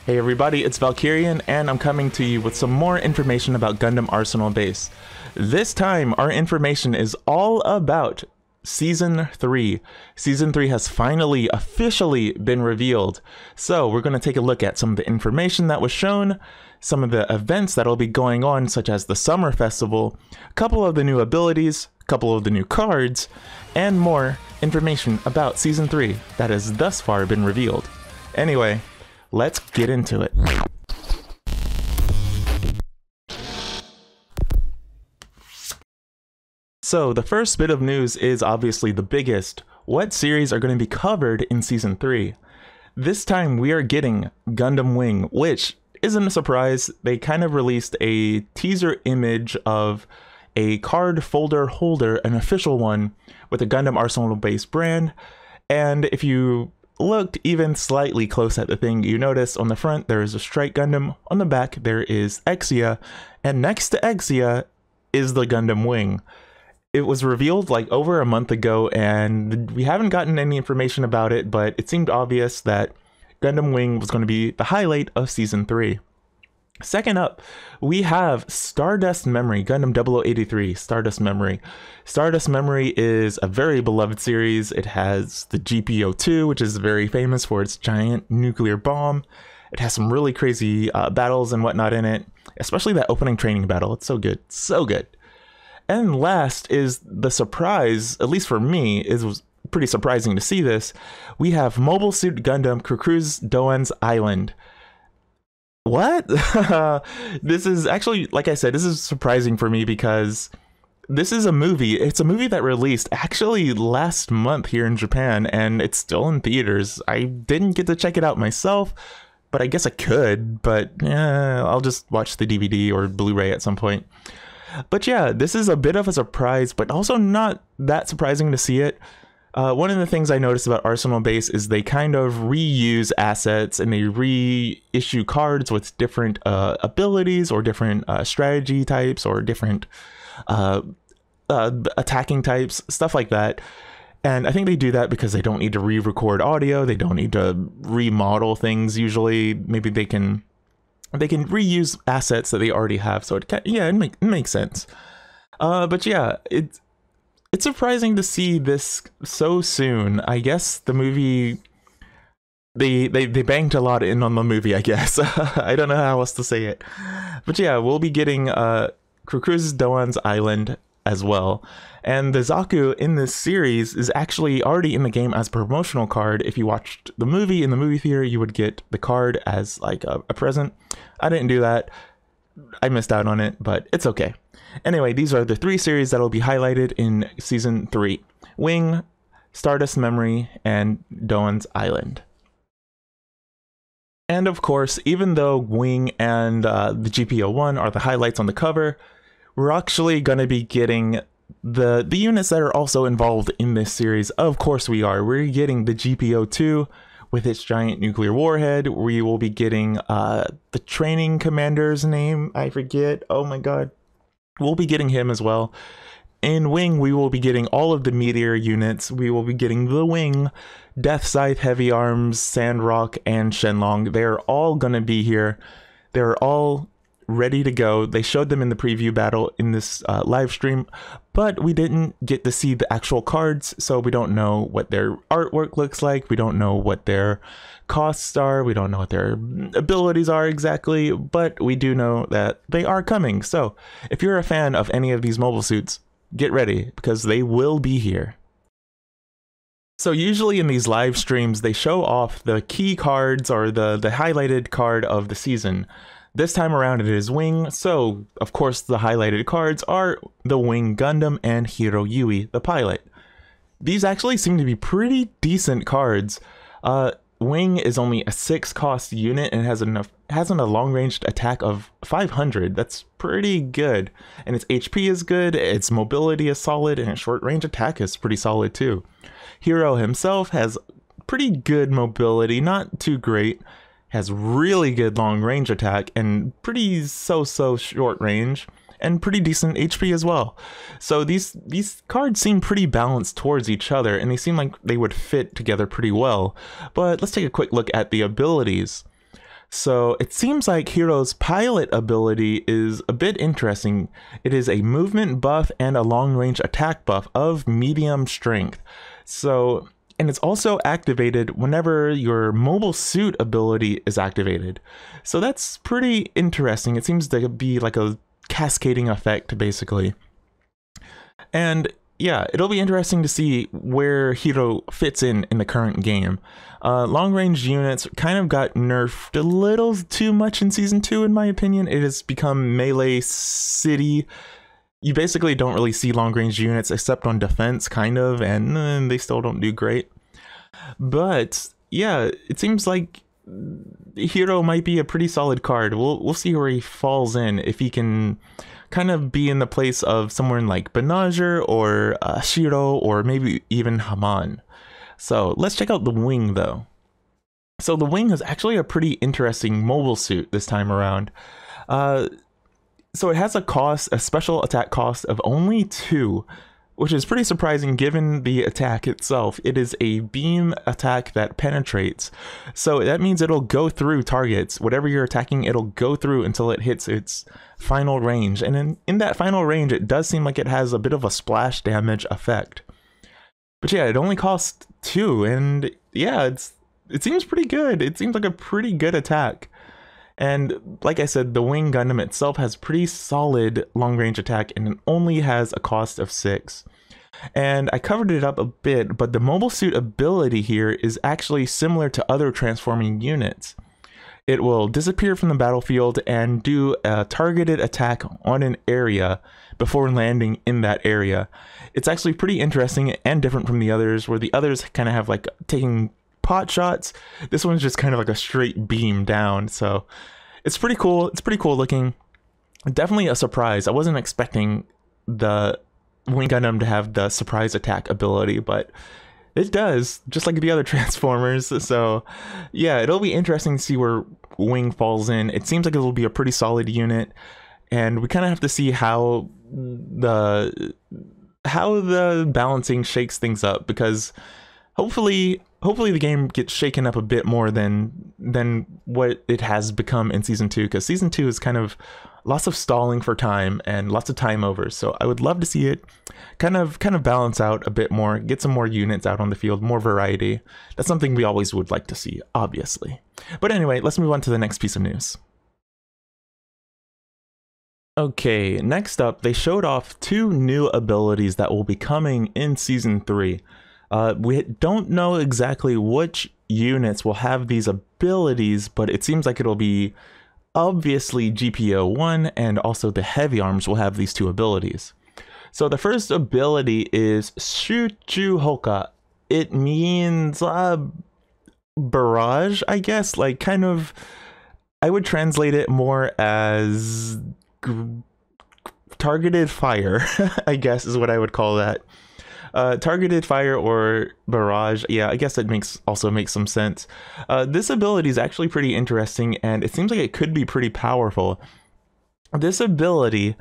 Hey everybody, it's Valkerion, and I'm coming to you with some more information about Gundam Arsenal Base. This time, our information is all about Season 3. Season 3 has finally, officially been revealed. So, we're going to take a look at some of the information that was shown, some of the events that will be going on, such as the Summer Festival, a couple of the new abilities, a couple of the new cards, and more information about Season 3 that has thus far been revealed. Anyway, let's get into it. So the first bit of news is obviously the biggest. What series are going to be covered in Season 3? This time we are getting Gundam Wing, which isn't a surprise. They kind of released a teaser image of a card folder holder, an official one, with a Gundam Arsenal Base brand. And if you looked even slightly close at the thing, you notice on the front there is a Strike Gundam, on the back there is Exia, and next to Exia is the Gundam Wing. It was revealed like over a month ago, and we haven't gotten any information about it, but it seemed obvious that Gundam Wing was going to be the highlight of Season 3. Second up, we have Stardust Memory, Gundam 0083, Stardust Memory. Stardust Memory is a very beloved series. It has the GPO-2, which is very famous for its giant nuclear bomb. It has some really crazy battles and whatnot in it, especially that opening training battle. It's so good, so good. And last is the surprise, at least for me, it was pretty surprising to see this. We have Mobile Suit Gundam Cruz Doan's Island. What? This is actually, like I said, this is surprising for me because this is a movie. It's a movie that released actually last month here in Japan, and it's still in theaters. I didn't get to check it out myself, but I guess I could, but yeah, I'll just watch the DVD or Blu-ray at some point. But yeah, this is a bit of a surprise, but also not that surprising to see it. One of the things I noticed about Arsenal Base is they kind of reuse assets and they reissue cards with different abilities or different strategy types or different attacking types, stuff like that. And I think they do that because they don't need to re-record audio, they don't need to remodel things usually. Maybe they can reuse assets that they already have, so it makes sense. But yeah, it's surprising to see this so soon. I guess the movie, they banked a lot in on the movie, I guess. I don't know how else to say it. But yeah, we'll be getting Cruz Doan's Island as well. And the Zaku in this series is actually already in the game as a promotional card. If you watched the movie in the movie theater, you would get the card as like a present. I didn't do that. I missed out on it, but it's okay. Anyway, these are the three series that will be highlighted in Season 3. Wing, Stardust Memory, and Doan's Island. And of course, even though Wing and the GPO-1 are the highlights on the cover, we're actually going to be getting the units that are also involved in this series. Of course we are. We're getting the GPO-2 with its giant nuclear warhead. We will be getting the training commander's name, I forget. Oh my god. We'll be getting him as well. In Wing, we will be getting all of the Meteor units. We will be getting the Wing, Death Scythe, Heavy Arms, Sandrock, and Shenlong. They're all gonna be here. They're all ready to go. They showed them in the preview battle in this live stream, but we didn't get to see the actual cards, so we don't know what their artwork looks like. We don't know what their costs are. We don't know what their abilities are exactly, but we do know that they are coming. So if you're a fan of any of these mobile suits, get ready because they will be here. So usually in these live streams, they show off the key cards or the highlighted card of the season. This time around it is Wing, so of course the highlighted cards are the Wing Gundam and Hiro Yui, the pilot. These actually seem to be pretty decent cards. Wing is only a 6 cost unit and has a long ranged attack of 500. That's pretty good. And its HP is good, its mobility is solid, and its short range attack is pretty solid too. Hiro himself has pretty good mobility, not too great. Has really good long range attack and pretty so-so short range and pretty decent HP as well. So these cards seem pretty balanced towards each other and they seem like they would fit together pretty well. But let's take a quick look at the abilities. So it seems like Hiro's pilot ability is a bit interesting. It is a movement buff and a long-range attack buff of medium strength. So, and it's also activated whenever your mobile suit ability is activated. So that's pretty interesting. It seems to be like a cascading effect, basically. And yeah, it'll be interesting to see where Hiro fits in the current game. Long-range units kind of got nerfed a little too much in Season 2, in my opinion. It has become melee city. You basically don't really see long-range units except on defense, kind of, and they still don't do great. But yeah, it seems like Hiro might be a pretty solid card. We'll see where he falls in, if he can kind of be in the place of someone like Benager or Shiro or maybe even Haman. So let's check out the wing though. So the wing is actually a pretty interesting mobile suit this time around. So it has a special attack cost of only 2, which is pretty surprising given the attack itself. It is a beam attack that penetrates. So that means it'll go through targets. Whatever you're attacking, it'll go through until it hits its final range. And in that final range, it does seem like it has a bit of a splash damage effect. But yeah, it only costs 2, and yeah, it seems pretty good. It seems like a pretty good attack. And like I said, the Wing Gundam itself has pretty solid long-range attack, and it only has a cost of 6. And I covered it up a bit, but the mobile suit ability here is actually similar to other transforming units. It will disappear from the battlefield and do a targeted attack on an area before landing in that area. It's actually pretty interesting and different from the others, where the others kind of have like taking pot shots. This one's just kind of like a straight beam down. So it's pretty cool. It's pretty cool looking. Definitely a surprise. I wasn't expecting the Wing Gundam to have the surprise attack ability, but it does, just like the other Transformers. So yeah, it'll be interesting to see where Wing falls in. It seems like it'll be a pretty solid unit, and we kind of have to see how the balancing shakes things up, because hopefully the game gets shaken up a bit more than what it has become in Season 2, because Season 2 is kind of lots of stalling for time and lots of time overs. So I would love to see it kind of balance out a bit more, get some more units out on the field, more variety. That's something we always would like to see, obviously. But anyway, let's move on to the next piece of news. Okay, next up, they showed off 2 new abilities that will be coming in Season 3. We don't know exactly which units will have these abilities, but it seems like it'll be obviously GPO-1, and also the heavy arms will have these 2 abilities. So the first ability is Shuchu Hoka. It means barrage, I guess, like kind of, I would translate it more as targeted fire, I guess is what I would call that. Targeted fire or barrage, yeah, I guess that also makes some sense. This ability is actually pretty interesting, and it seems like it could be pretty powerful. This ability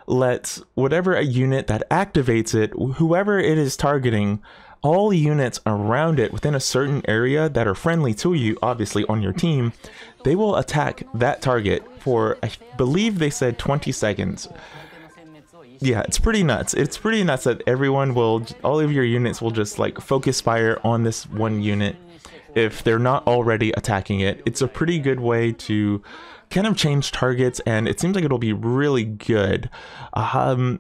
lets whatever a unit that activates it, whoever it is targeting, all units around it within a certain area that are friendly to you, obviously on your team, they will attack that target for, I believe they said 20 seconds. Yeah, it's pretty nuts. It's pretty nuts that all of your units will just like focus fire on this one unit if they're not already attacking it. It's a pretty good way to kind of change targets, and it seems like it'll be really good. Yeah,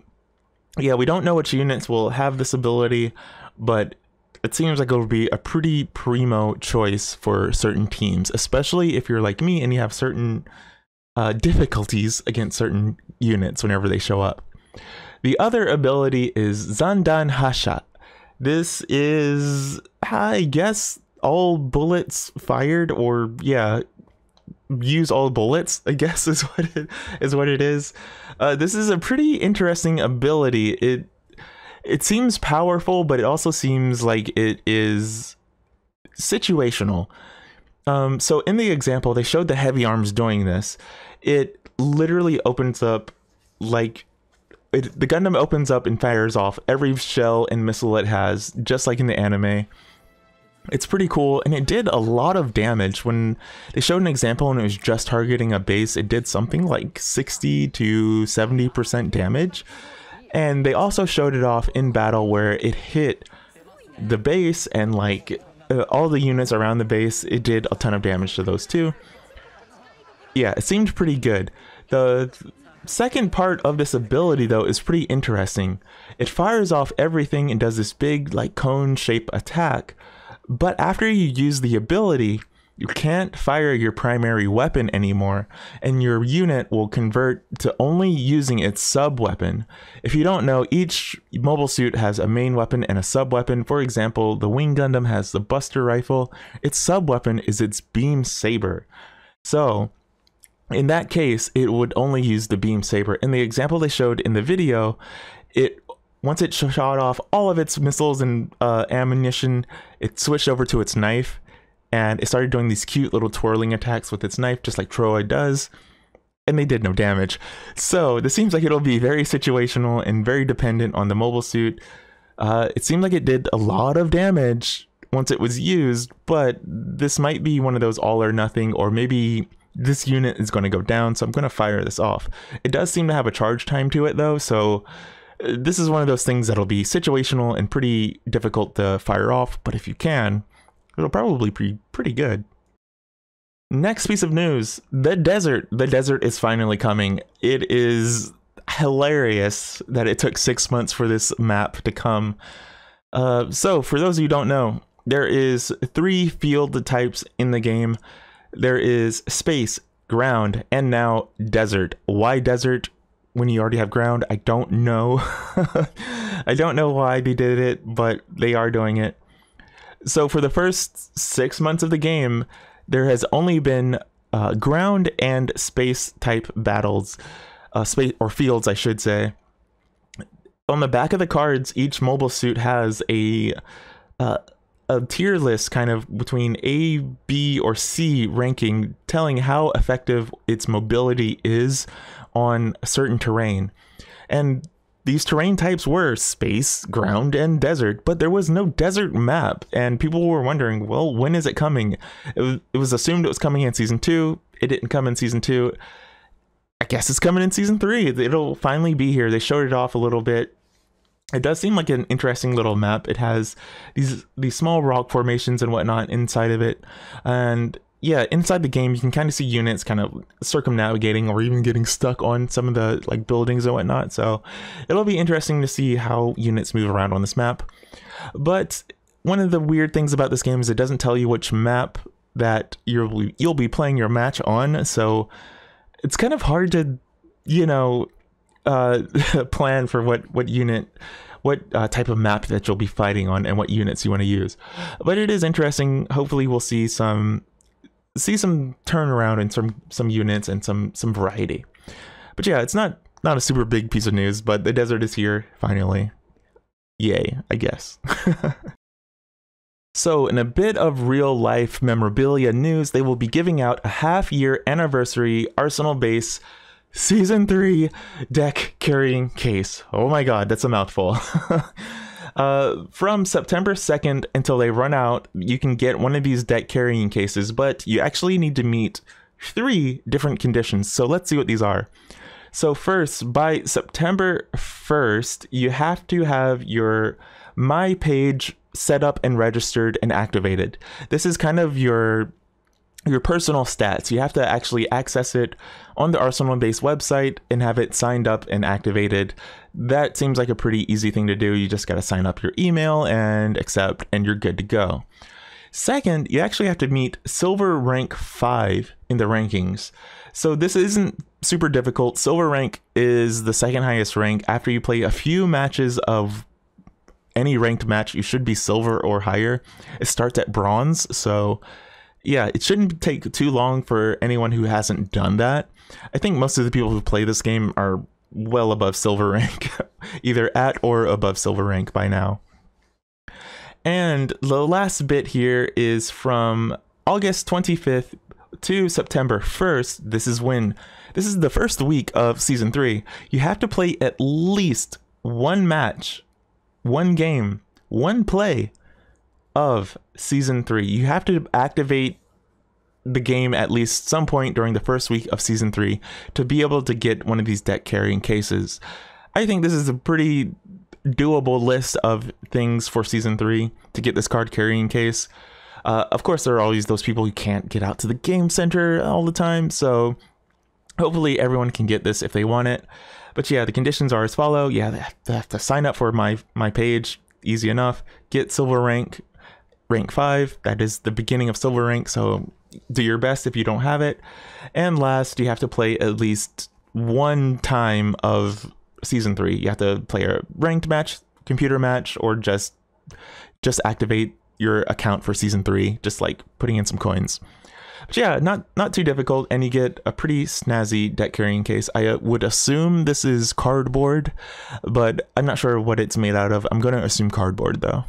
we don't know which units will have this ability, but it seems like it'll be a pretty primo choice for certain teams, especially if you're like me and you have certain difficulties against certain units whenever they show up. The other ability is Zandan Hasha. This is, I guess, all bullets fired, or yeah, use all bullets, I guess is what it is. This is a pretty interesting ability. It seems powerful, but it also seems like it is situational. So in the example, they showed the heavy arms doing this. It literally opens up like the Gundam opens up and fires off every shell and missile it has, just like in the anime. It's pretty cool, and it did a lot of damage. When they showed an example and it was just targeting a base, it did something like 60 to 70% damage. And they also showed it off in battle where it hit the base and like all the units around the base. It did a ton of damage to those too. Yeah, it seemed pretty good. The second part of this ability though is pretty interesting. It fires off everything and does this big like cone shape attack. But after you use the ability, you can't fire your primary weapon anymore, and your unit will convert to only using its sub-weapon. If you don't know, each mobile suit has a main weapon and a sub-weapon. For example, the Wing Gundam has the Buster Rifle. Its sub-weapon is its Beam Saber. So, in that case, it would only use the Beam Saber. In the example they showed in the video, once it shot off all of its missiles and ammunition, it switched over to its knife, and it started doing these cute little twirling attacks with its knife, just like Troy does, and they did no damage. So this seems like it'll be very situational and very dependent on the mobile suit. It seemed like it did a lot of damage once it was used, but this might be one of those all or nothing, or maybe this unit is going to go down, so I'm going to fire this off. It does seem to have a charge time to it though, so this is one of those things that'll be situational and pretty difficult to fire off, but if you can, it'll probably be pretty good. Next piece of news, the desert. The desert is finally coming. It is hilarious that it took 6 months for this map to come. So for those of you who don't know, there is 3 field types in the game. There is space, ground, and now desert. Why desert when you already have ground? I don't know. I don't know why they did it, but they are doing it. So for the first 6 months of the game, there has only been ground and space type battles, space or fields, I should say. On the back of the cards, each mobile suit has a tier list kind of between A, B, or C ranking, telling how effective its mobility is on certain terrain. And these terrain types were space, ground, and desert, but there was no desert map, and people were wondering, well, when is it coming? It was assumed it was coming in Season 2. It didn't come in Season 2. I guess it's coming in Season 3. It'll finally be here. They showed it off a little bit. It does seem like an interesting little map. It has these small rock formations and whatnot inside of it, and yeah, inside the game you can kind of see units kind of circumnavigating or even getting stuck on some of the like buildings and whatnot. So it'll be interesting to see how units move around on this map. But one of the weird things about this game is it doesn't tell you which map that you'll be playing your match on. So it's kind of hard to, you know, plan for what type of map that you'll be fighting on and what units you want to use. But it is interesting. Hopefully we'll see some turnaround in some units and some variety. But yeah, it's not a super big piece of news, but the desert is here finally. Yay, I guess. So in a bit of real life memorabilia news, they will be giving out a half-year anniversary Arsenal base Season 3 deck carrying case. Oh my god, that's a mouthful. From September 2nd until they run out, you can get one of these deck carrying cases, but you actually need to meet 3 different conditions. So let's see what these are. So first, by September 1st, you have to have your My page set up and registered and activated. This is kind of your personal stats. You have to actually access it on the Arsenal base website and have it signed up and activated. That seems like a pretty easy thing to do. You just got to sign up your email and accept, and you're good to go. Second, you actually have to meet silver rank 5 in the rankings. So this isn't super difficult. Silver rank is the second highest rank. After you play a few matches of any ranked match, you should be silver or higher. It starts at bronze, so yeah, it shouldn't take too long for anyone who hasn't done that. I think most of the people who play this game are well above silver rank, either at or above silver rank by now. And the last bit here is from August 25th to September 1st. This is the first week of Season 3. You have to play at least one match, one game, one play of Season 3. You have to activate the game at least some point during the first week of Season 3 to be able to get one of these deck carrying cases. I think this is a pretty doable list of things for Season 3 to get this card carrying case. Of course, there are always those people who can't get out to the game center all the time, so hopefully everyone can get this if they want it. But yeah, the conditions are as follow. Yeah, they have to sign up for my page. Easy enough. Get silver rank 5. That is the beginning of silver rank, so do your best if you don't have it. And last, you have to play at least one time of Season 3. You have to play a ranked match, computer match, or just activate your account for Season 3, just like putting in some coins. But yeah, not too difficult, and you get a pretty snazzy deck carrying case. I would assume this is cardboard, but I'm not sure what it's made out of. I'm going to assume cardboard though.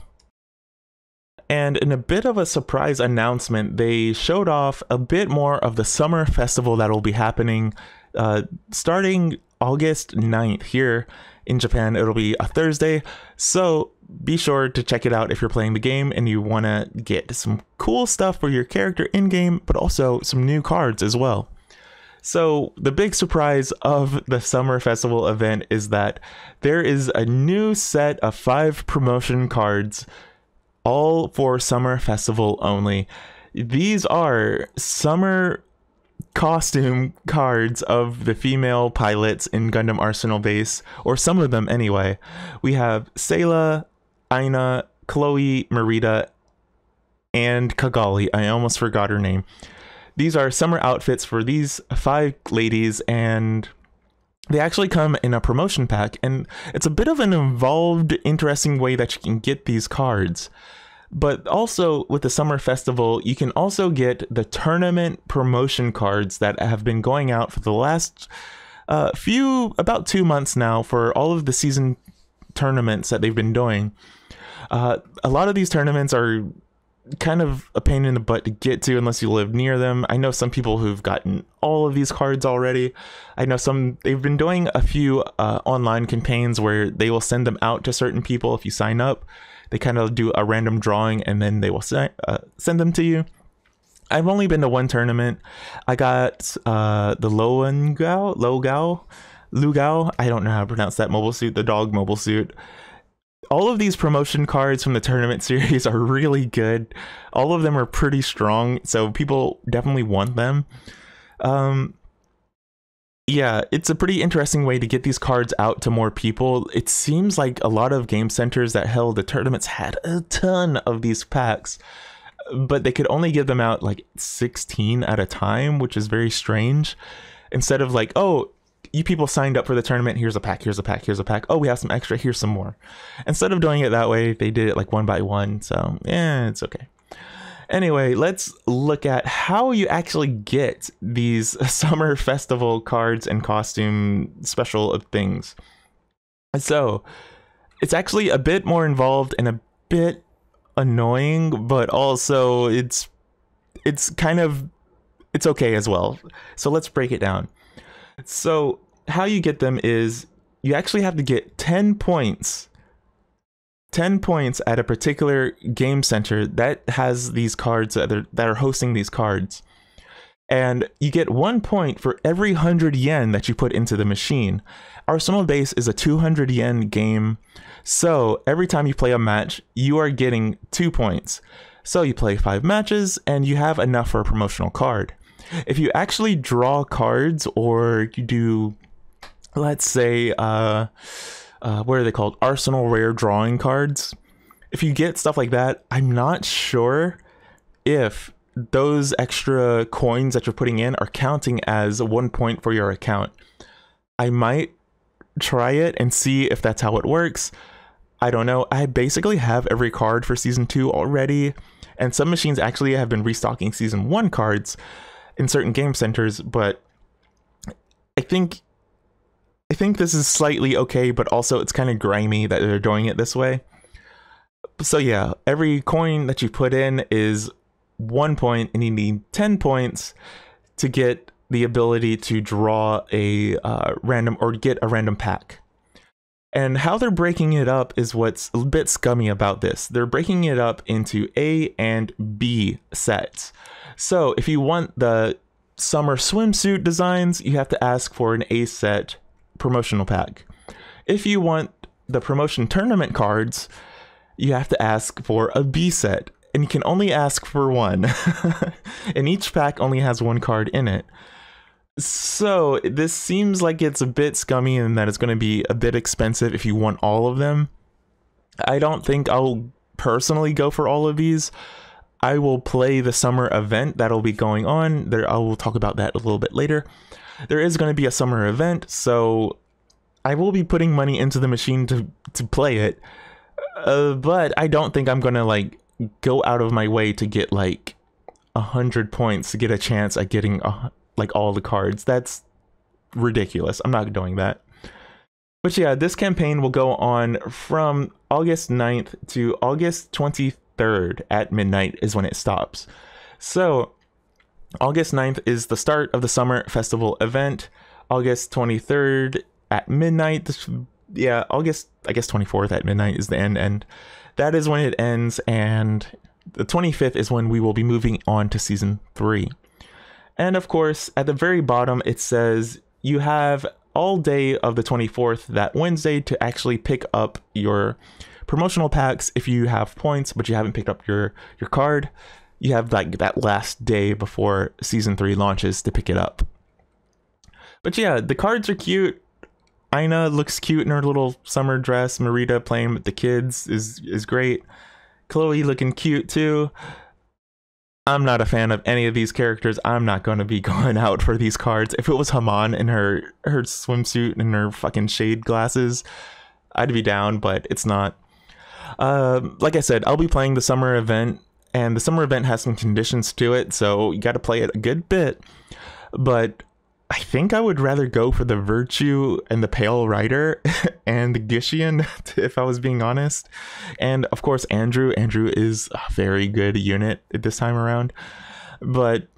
And in a bit of a surprise announcement, they showed off a bit more of the summer festival that will be happening starting August 9th here in Japan. It'll be a Thursday, so be sure to check it out if you're playing the game and you want to get some cool stuff for your character in-game, but also some new cards as well. So the big surprise of the Summer Festival event is that there is a new set of 5 promotion cards, all for Summer Festival only. These are summer costume cards of the female pilots in Gundam Arsenal Base, or some of them anyway. We have Sayla, Aina, Chloe, Marita, and Kagali. I almost forgot her name. These are summer outfits for these 5 ladies, and they actually come in a promotion pack, and it's a bit of an involved, interesting way that you can get these cards. But also with the Summer Festival, you can also get the tournament promotion cards that have been going out for the last about 2 months now for all of the season tournaments that they've been doing. A lot of these tournaments are kind of a pain in the butt to get to unless you live near them. I know some people who've gotten all of these cards already. I know they've been doing a few online campaigns where they will send them out to certain people if you sign up. They kind of do a random drawing and then they will send them to you. I've only been to one tournament. I got the Lugao, I don't know how to pronounce that mobile suit, the dog mobile suit. All of these promotion cards from the tournament series are really good. All of them are pretty strong, so people definitely want them. Yeah, it's a pretty interesting way to get these cards out to more people. It seems like a lot of game centers that held the tournaments had a ton of these packs, but they could only give them out like 16 at a time, which is very strange. Instead of like, oh, you people signed up for the tournament, here's a pack, here's a pack, here's a pack. Oh, we have some extra, here's some more. Instead of doing it that way, they did it like one by one, so yeah, it's okay. Anyway, let's look at how you actually get these summer festival cards and costume special things. So it's actually a bit more involved and a bit annoying, but also it's okay as well. So let's break it down. So how you get them is you actually have to get 10 points at a particular game center that has these cards that are hosting these cards, and you get 1 point for every 100 yen that you put into the machine. Arsenal Base is a 200 yen game, so every time you play a match you are getting 2 points. So you play 5 matches and you have enough for a promotional card. If you actually draw cards, or you do, let's say what are they called? Arsenal rare drawing cards. If you get stuff like that, I'm not sure if those extra coins that you're putting in are counting as 1 point for your account. I might try it and see if that's how it works. I don't know. I basically have every card for Season 2 already, and some machines actually have been restocking Season 1 cards in certain game centers, but I think this is slightly okay, but also it's kind of grimy that they're doing it this way. So yeah, every coin that you put in is 1 point, and you need 10 points to get the ability to draw a random, or get a random pack. And how they're breaking it up is what's a bit scummy about this. They're breaking it up into A and B sets. So if you want the summer swimsuit designs, you have to ask for an A set promotional pack. If you want the promotion tournament cards, you have to ask for a B set, and you can only ask for one. And each pack only has one card in it. So this seems like it's a bit scummy and that it's going to be a bit expensive if you want all of them. I don't think I'll personally go for all of these. I will play the summer event that'll be going on. I will talk about that a little bit later. There is going to be a summer event, so I will be putting money into the machine to play it. But I don't think I'm going to like go out of my way to get like 100 points to get a chance at getting like all the cards. That's ridiculous. I'm not doing that. But yeah, this campaign will go on from August 9th to August 23rd at midnight is when it stops. So August 9th is the start of the summer festival event. August 23rd at midnight. Yeah, August, I guess 24th at midnight is the end. And that is when it ends. And the 25th is when we will be moving on to season 3. And of course, at the very bottom, it says you have all day of the 24th, that Wednesday, to actually pick up your promotional packs if you have points, but you haven't picked up your card. You have like that last day before season 3 launches to pick it up. But yeah, the cards are cute. Aina looks cute in her little summer dress. Marita playing with the kids is great. Chloe looking cute too. I'm not a fan of any of these characters. I'm not going to be going out for these cards. If it was Haman in her swimsuit and her fucking shade glasses, I'd be down, but it's not. Like I said, I'll be playing the summer event, and the summer event has some conditions to it, so you got to play it a good bit. But I think I would rather go for the Virtue and the Pale Rider and the Gishian, if I was being honest. And of course, Andrew. Andrew is a very good unit this time around. But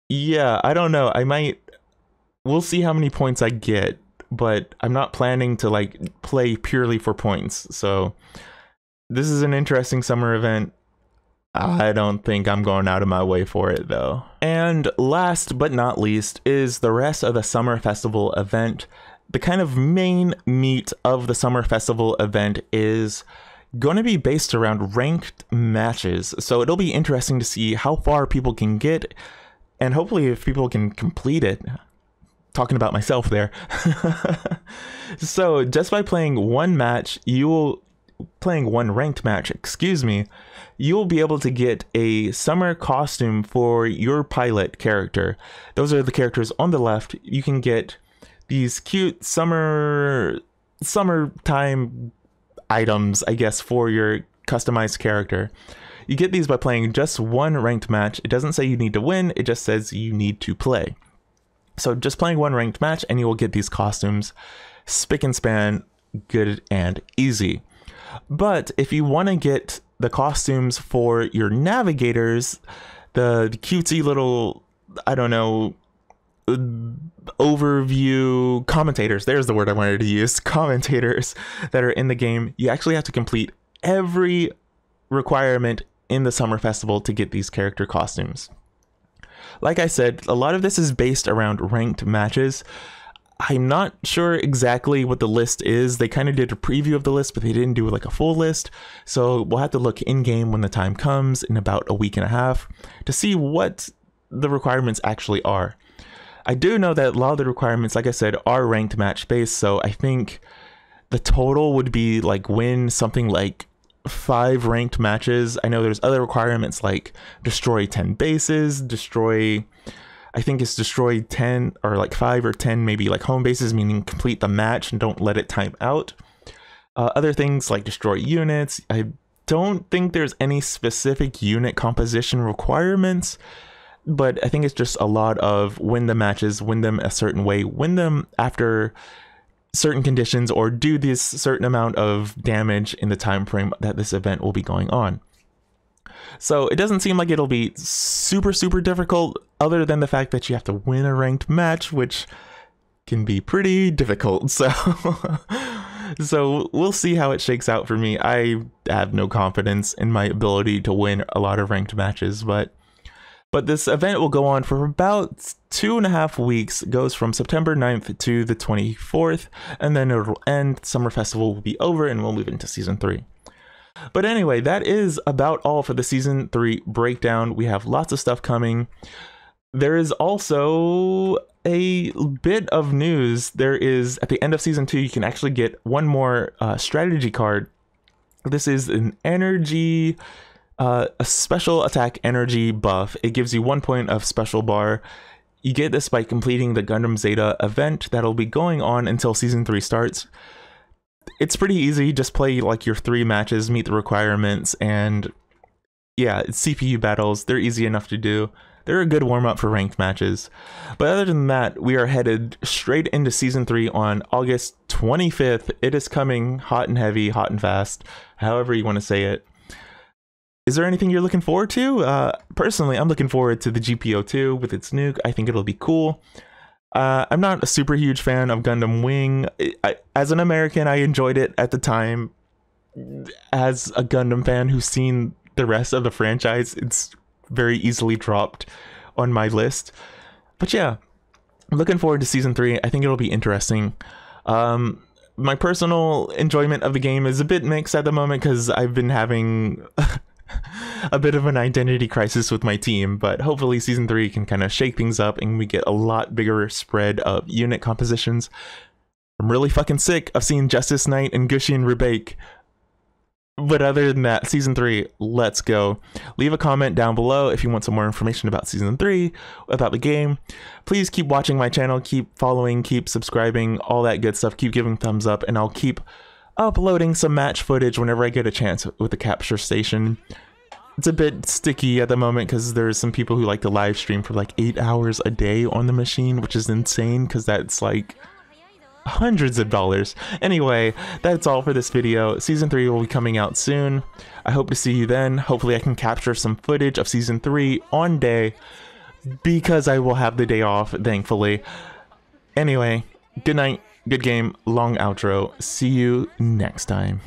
yeah, I don't know. We'll see how many points I get, but I'm not planning to like play purely for points. So this is an interesting summer event. I don't think I'm going out of my way for it though. And last but not least is the rest of the summer festival event. The kind of main meat of the summer festival event is going to be based around ranked matches. So it'll be interesting to see how far people can get, and hopefully if people can complete it. Talking about myself there. So just by playing one ranked match, you will be able to get a summer costume for your pilot character. Those are the characters on the left. You can get these cute summertime items, I guess, for your customized character. You get these by playing just one ranked match. It doesn't say you need to win, it just says you need to play. So just playing one ranked match and you will get these costumes. Spick and span, good and easy. But if you want to get the costumes for your navigators, the cutesy little, I don't know, overview commentators, there's the word I wanted to use, commentators that are in the game, you actually have to complete every requirement in the summer festival to get these character costumes. Like I said, a lot of this is based around ranked matches. I'm not sure exactly what the list is. They kind of did a preview of the list, but they didn't do like a full list. So we'll have to look in game when the time comes in about a week and a half to see what the requirements actually are. I do know that a lot of the requirements, like I said, are ranked match based. So I think the total would be like win something like 5 ranked matches. I know there's other requirements like destroy 10 bases, I think it's destroy 10 or like 5 or 10 maybe like home bases, meaning complete the match and don't let it time out. Other things like destroy units. I don't think there's any specific unit composition requirements, but I think it's just a lot of win the matches, win them a certain way, win them after certain conditions, or do this certain amount of damage in the time frame that this event will be going on. So it doesn't seem like it'll be super difficult, other than the fact that you have to win a ranked match, which can be pretty difficult. So So we'll see how it shakes out for me. I have no confidence in my ability to win a lot of ranked matches, but this event will go on for about 2.5 weeks. It goes from September 9th to the 24th, and then it'll end. Summer Festival will be over, and we'll move into Season 3. But anyway, that is about all for the Season 3 breakdown. We have lots of stuff coming. There is also a bit of news. There is, at the end of Season 2, you can actually get one more strategy card. This is an energy... a special attack energy buff. It gives you 1 point of special bar. You get this by completing the Gundam Zeta event that'll be going on until Season 3 starts. It's pretty easy. Just play like your 3 matches, meet the requirements, and yeah, it's CPU battles. They're easy enough to do. They're a good warm-up for ranked matches. But other than that, we are headed straight into Season 3 on August 25th. It is coming hot and heavy, hot and fast, however you want to say it. Is there anything you're looking forward to? Personally, I'm looking forward to the GPO2 with its nuke. I think it'll be cool. I'm not a super huge fan of Gundam Wing. As an American, I enjoyed it at the time. As a Gundam fan who's seen the rest of the franchise, it's very easily dropped on my list. But yeah, I'm looking forward to Season 3. I think it'll be interesting. My personal enjoyment of the game is a bit mixed at the moment because I've been having... a bit of an identity crisis with my team, but hopefully Season 3 can kind of shake things up and we get a lot bigger spread of unit compositions. I'm really fucking sick of seeing Justice Knight and Gushi and Rebake. But other than that, Season 3, let's go. Leave a comment down below if you want some more information about Season 3, about the game. Please keep watching my channel, keep following, keep subscribing, all that good stuff. Keep giving thumbs up, and I'll keep uploading some match footage whenever I get a chance with the capture station. It's a bit sticky at the moment because there's some people who like to live stream for like 8 hours a day on the machine, which is insane because that's like hundreds of dollars. Anyway, that's all for this video. Season 3 will be coming out soon. I hope to see you then. Hopefully I can capture some footage of Season 3 on day because I will have the day off, thankfully. Anyway, good night. Good game, long outro. See you next time.